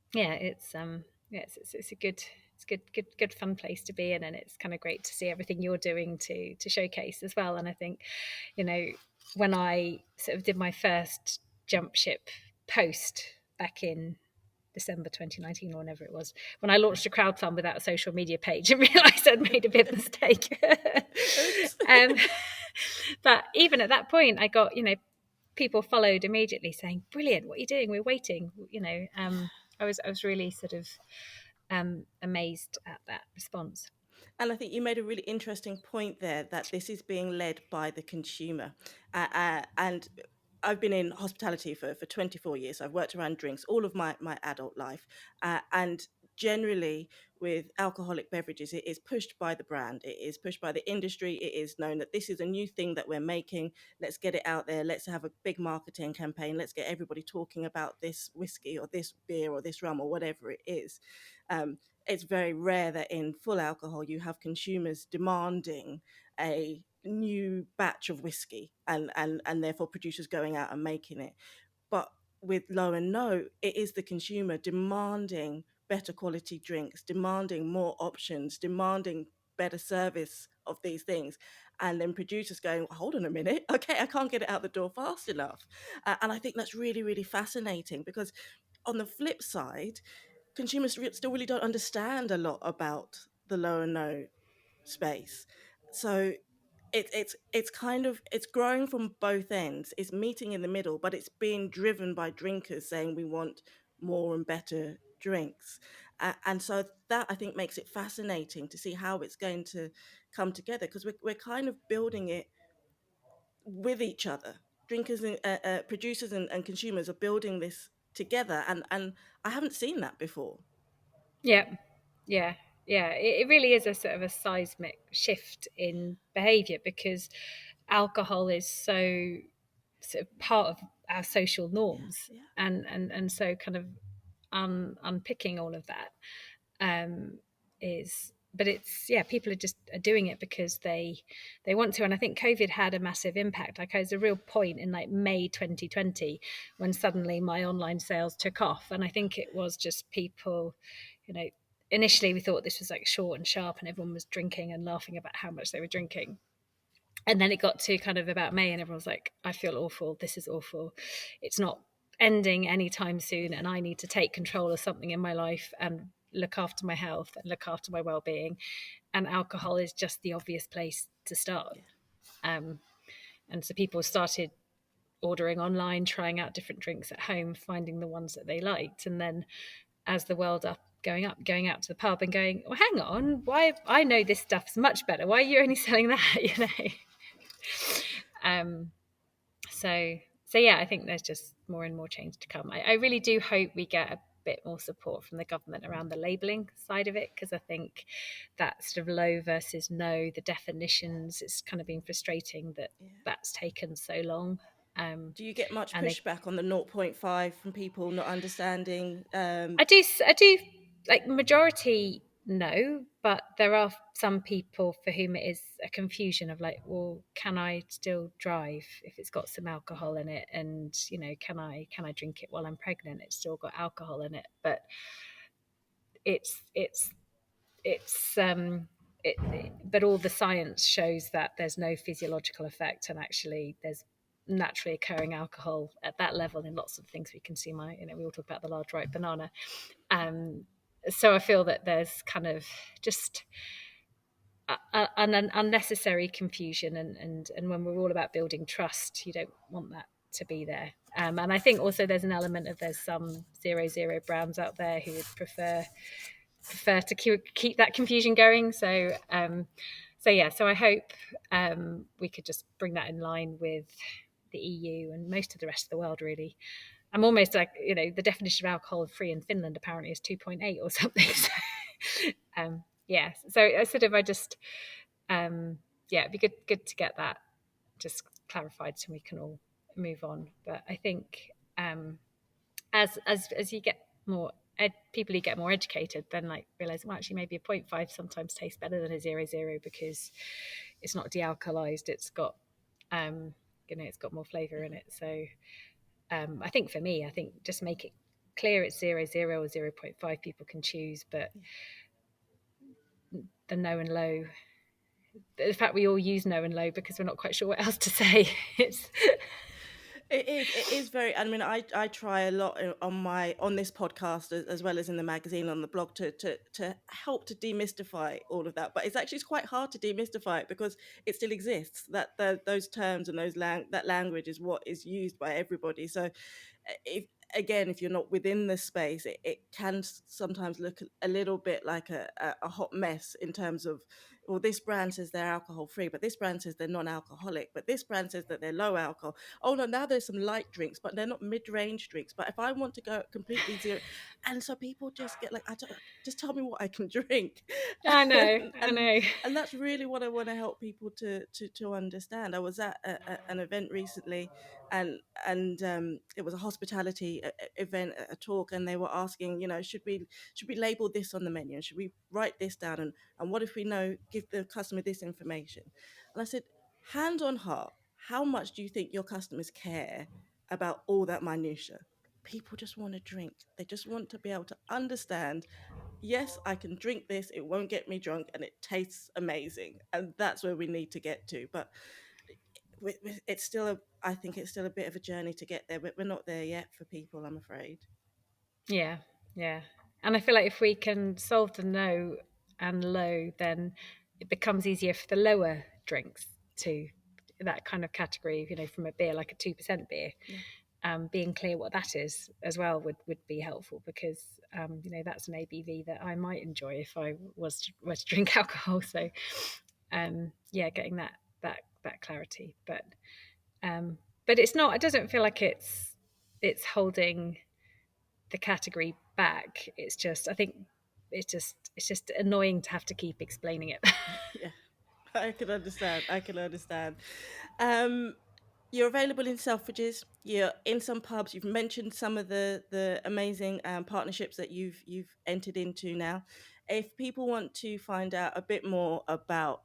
yeah, it's a good fun place to be in, and it's kind of great to see everything you're doing to showcase as well. And I think, you know, when I sort of did my first jump ship post back in December 2019 or whenever it was, when I launched a crowd fund without a social media page and realised I'd made a big mistake. Oops. um, but even at that point, I got, you know, people followed immediately saying, "Brilliant! What are you doing? We're waiting." You know, I was really sort of amazed at that response. And I think you made a really interesting point there, that this is being led by the consumer. And I've been in hospitality for 24 years. So I've worked around drinks all of my adult life. And generally, with alcoholic beverages, it is pushed by the brand, it is pushed by the industry. It is known that this is a new thing that we're making. Let's get it out there. Let's have a big marketing campaign. Let's get everybody talking about this whiskey or this beer or this rum or whatever it is. Um, it's very rare that in full alcohol you have consumers demanding a new batch of whiskey, and therefore producers going out and making it. But with low and no, it is the consumer demanding better quality drinks, demanding more options, demanding better service of these things. And then producers going, hold on a minute, okay, I can't get it out the door fast enough. And I think that's really, really fascinating, because on the flip side, consumers still really don't understand a lot about the low and no space. So it's kind of, it's growing from both ends. It's meeting in the middle, but it's being driven by drinkers saying we want more and better drinks. And so that, I think, makes it fascinating to see how it's going to come together, because we're kind of building it with each other. Drinkers and producers and consumers are building this together, and I haven't seen that before. Yeah, yeah, yeah. It really is a sort of a seismic shift in behaviour, because alcohol is so sort of part of our social Yeah, norms, yeah, and so kind of unpicking all of that um, is, but it's, yeah, people are doing it because they want to. And I think COVID had a massive impact. Like, there was a real point in like May 2020 when suddenly my online sales took off, and I think it was just people, you know, initially we thought this was like short and sharp and everyone was drinking and laughing about how much they were drinking, and then it got to kind of about May and everyone was like, I feel awful, this is awful, it's not ending anytime soon, yeah, and I need to take control of something in my life and look after my health and look after my well-being, and alcohol is just the obvious place to start. yeah, um, and so people started ordering online, trying out different drinks at home, finding the ones that they liked, and then as the world up going out to the pub and going, well, hang on, why, I know this stuff's much better, why are you only selling that? You know. um, so yeah, I think there's just more and more change to come. I really do hope we get a bit more support from the government around the labelling side of it, because I think that sort of low versus no, the definitions, it's kind of been frustrating that yeah. that's taken so long. Do you get much And pushback on the zero point 0.5 from people not understanding? I do, like, majority no, but there are some people for whom it is a confusion of like, well, can I still drive if it's got some alcohol in it? And, you know, can I drink it while I'm pregnant? It's still got alcohol in it, but it's it's it's but all the science shows that there's no physiological effect, and actually there's naturally occurring alcohol at that level in lots of things we consume. We all talk about the large ripe banana. So I feel that there's kind of just an unnecessary confusion, and when we're all about building trust, you don't want that to be there. And I think also there's an element of there's some 0-0 brands out there who would prefer to keep that confusion going. So I hope we could just bring that in line with the EU and most of the rest of the world, really. I'm almost like, the definition of alcohol free in Finland apparently is 2.8 or something. So, so it'd be good to get that just clarified so we can all move on. But I think as you get more people who get more educated, then realize, well, actually maybe a 0.5 sometimes tastes better than a 0.0 because it's not de-alkalized, it's got it's got more flavor in it. So I think for me, just make it clear it's 0.0 or 0.5, people can choose. But the no and low, the fact we all use no and low because we're not quite sure what else to say, It is very. I mean, I try a lot on this podcast as well as in the magazine, on the blog, to help to demystify all of that. But it's quite hard to demystify it because it still exists. That those terms and that language is what is used by everybody. So if you're not within the space, it can sometimes look a little bit like a hot mess in terms of, well, this brand says they're alcohol free, but this brand says they're non-alcoholic, but this brand says that they're low alcohol. Oh no, now there's some light drinks, but they're not mid-range drinks. But if I want to go completely zero, and so people just get like, just tell me what I can drink. I know. And that's really what I want to help people to understand. I was at an event recently, and it was a hospitality event, a talk, and they were asking, should we label this on the menu, should we write this down, and what if we give the customer this information? And I said, hand on heart, how much do you think your customers care about all that minutia? People just want to drink. They just want to be able to understand, yes, I can drink this, it won't get me drunk, and it tastes amazing. And that's where we need to get to. But it's still I think it's still a bit of a journey to get there. We're not there yet for people, I'm afraid. Yeah. And I feel like if we can solve the no and low, then it becomes easier for the lower drinks to that kind of category, from a beer, like a 2% beer. Yeah. Being clear what that is as well would be helpful, because that's an ABV that I might enjoy if I was to drink alcohol. So getting that clarity, but it's not, it doesn't feel like it's holding the category back. It's just, I think it's just annoying to have to keep explaining it. Yeah, I can understand. You're available in Selfridges. You're in some pubs. You've mentioned some of the amazing partnerships that you've entered into now. If people want to find out a bit more about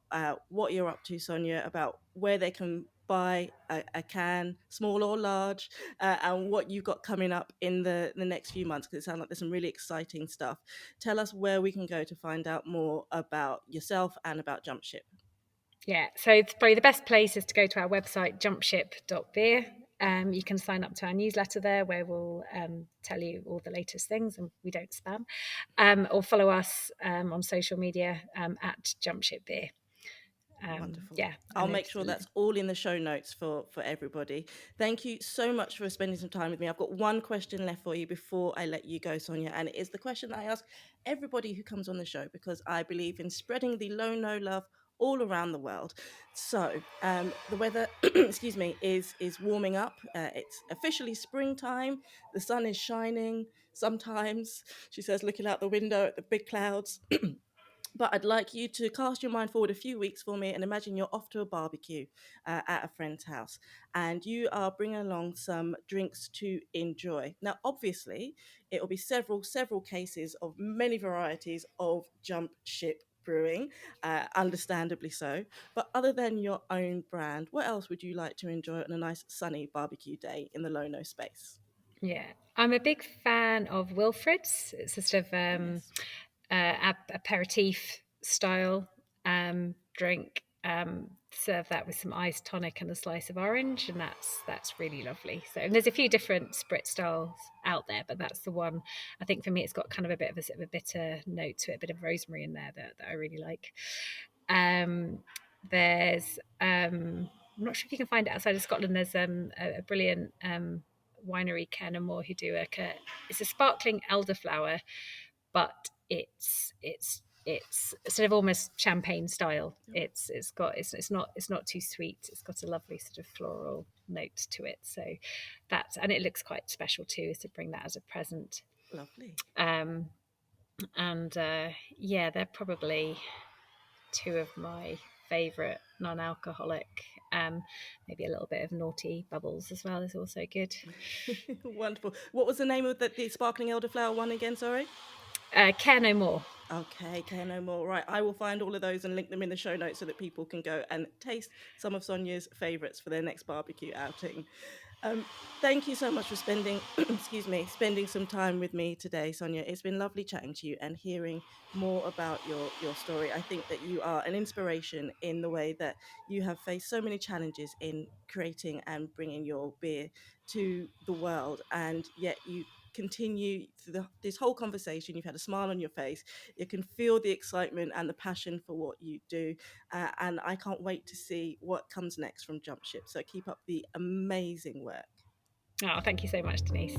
what you're up to, Sonja, about where they can buy a can, small or large, and what you've got coming up in the next few months, because it sounds like there's some really exciting stuff. Tell us where we can go to find out more about yourself and about Jump Ship. Yeah, so it's probably the best place is to go to our website, jumpship.beer. You can sign up to our newsletter there, where we'll tell you all the latest things, and we don't spam. Or follow us on social media at Jumpship Beer. Wonderful. Yeah, I'll make sure that's all in the show notes for everybody. Thank you so much for spending some time with me. I've got one question left for you before I let you go, Sonja, and it is the question that I ask everybody who comes on the show, because I believe in spreading the low no love all around the world. So the weather, excuse me, is warming up. It's officially springtime. The sun is shining sometimes, she says, looking out the window at the big clouds. But I'd like you to cast your mind forward a few weeks for me and imagine you're off to a barbecue at a friend's house, and you are bringing along some drinks to enjoy. Now, obviously, it will be several cases of many varieties of Jump Ship Brewing, understandably so. But other than your own brand, what else would you like to enjoy on a nice sunny barbecue day in the low-no space? Yeah, I'm a big fan of Wilfred's. It's a sort of aperitif style drink. serve that with some iced tonic and a slice of orange, and that's really lovely. So, and there's a few different spritz styles out there, but that's the one. I think for me, it's got kind of a bit of a sort of a bitter note to it, a bit of rosemary in there that I really like. There's I'm not sure if you can find it outside of Scotland. There's a brilliant winery, Kenmore, who do it's a sparkling elderflower, but it's sort of almost champagne style. It's not too sweet. It's got a lovely sort of floral note to it. So and it looks quite special too, is to bring that as a present. Lovely. And yeah, they're probably two of my favourite non-alcoholic. Maybe a little bit of naughty bubbles as well is also good. Wonderful. What was the name of the sparkling elderflower one again? Sorry. Care No More. Okay, Care No More. Right, I will find all of those and link them in the show notes so that people can go and taste some of Sonja's favourites for their next barbecue outing. Thank you so much for spending some time with me today, Sonja. It's been lovely chatting to you and hearing more about your story. I think that you are an inspiration in the way that you have faced so many challenges in creating and bringing your beer to the world, and yet you continue through this whole conversation. You've had a smile on your face. You can feel the excitement and the passion for what you do, and I can't wait to see what comes next from Jump Ship. So keep up the amazing work. Oh, thank you so much, Denise.